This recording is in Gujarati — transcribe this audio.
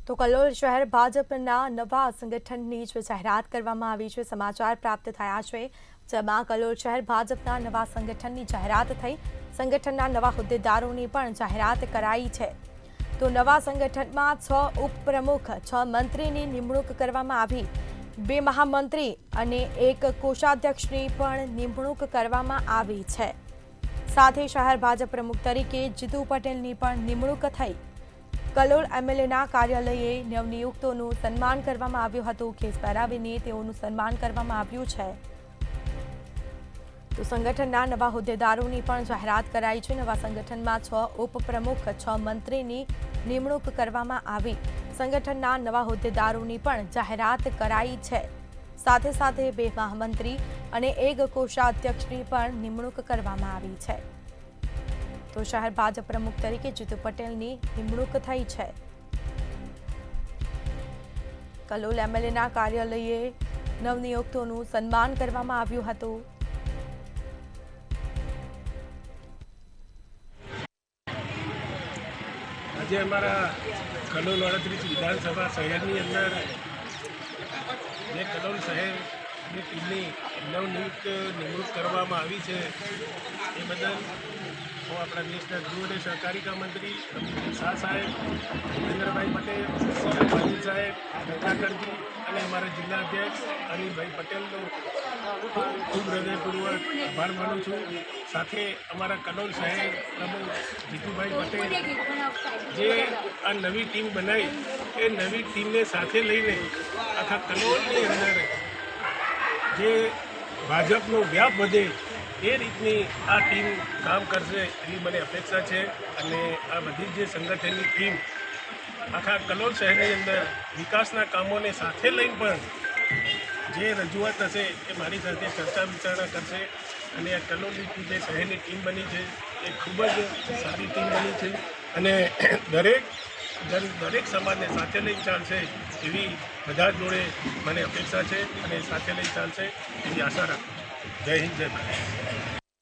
તો કલોલ શહેર ભાજપના નવા સંગઠનની જ જાહેરાત કરવામાં આવી છે। સમાચાર પ્રાપ્ત થયા છે જેમાં કલોલ શહેર ભાજપના નવા સંગઠનની જાહેરાત થઈ। સંગઠનના નવા હોદ્દેદારોની પણ જાહેરાત કરાઈ છે। તો નવા સંગઠનમાં 6 ઉપપ્રમુખ 6 મંત્રીની નિમણૂક કરવામાં આવી। 2 મહામંત્રી અને 1 કોષાધ્યક્ષની પણ નિમણૂક કરવામાં આવી છે। સાથે શહેર ભાજપ પ્રમુખ તરીકે જીતુ પટેલની પણ નિમણૂક થઈ। કલોલ એમએલએના કાર્યાલયે નવનિયુક્તોનું સન્માન કરવામાં આવ્યું હતું। ખેસ પહેરાવીને તેઓનું સન્માન કરવામાં આવ્યું છે। તો સંગઠનના નવા હોદ્દેદારોની પણ જાહેરાત કરાઈ છે। નવા સંગઠનમાં 6 ઉપપ્રમુખ 6 મંત્રીની નિમણૂક કરવામાં આવી। સંગઠનના નવા હોદ્દેદારોની પણ જાહેરાત કરાઈ છે। સાથે સાથે 2 મહામંત્રી અને 1 કોષાધ્યક્ષની પણ નિમણૂક કરવામાં આવી છે। તો શહેર ભાજપ પ્રમુખ તરીકે જીતુ પટેલની નિમણૂક થઈ છે। કલોલ એમએલએના કાર્યાલયે નવનિયુક્તોનું સન્માન કરવામાં આવ્યું હતું। આજે અમારા કલોલ 38 વિધાનસભા શહેરની અંદર જે કલોલ શહેરની ટીમની નવનિયુક્ત નિમણૂક કરવામાં આવી છે એ બદલ હું આપણા દેશના ગૃહ અને સહકારિતા મંત્રી અમિત શાહ સાહેબ, ભૂપેન્દ્રભાઈ પટેલ, સીએમ પાટીલ સાહેબ, રત્નાકરજી અને અમારા જિલ્લા અધ્યક્ષ અનિલભાઈ પટેલનો ખૂબ હૃદયપૂર્વક આભાર માનું છું। સાથે અમારા કલોલ શહેર પ્રમુખ જીતુભાઈ પટેલ જે આ નવી ટીમ બનાવી એ નવી ટીમને સાથે લઈને આખા કલોલની અંદર જે ભાજપનો વ્યાપ વધે એ રીતની આ ટીમ કામ કરશે એવી મને અપેક્ષા છે। અને આ બધી જે સંગઠનની ટીમ આખા કલોલ શહેરની અંદર વિકાસના કામોને સાથે લઈને પણ જે રજૂઆત હશે એ મારી સાથે ચર્ચા વિચારણા કરશે। અને આ કલોલની જે શહેરની ટીમ બની છે એ ખૂબ જ સારી ટીમ બની છે અને દરેક સમાજને સાથે લઈને ચાલશે એવી બધા જોડે મને અપેક્ષા છે અને સાથે લઈને ચાલશે એવી આશા રાખું છું। જય હિન્દ, જય ભારત।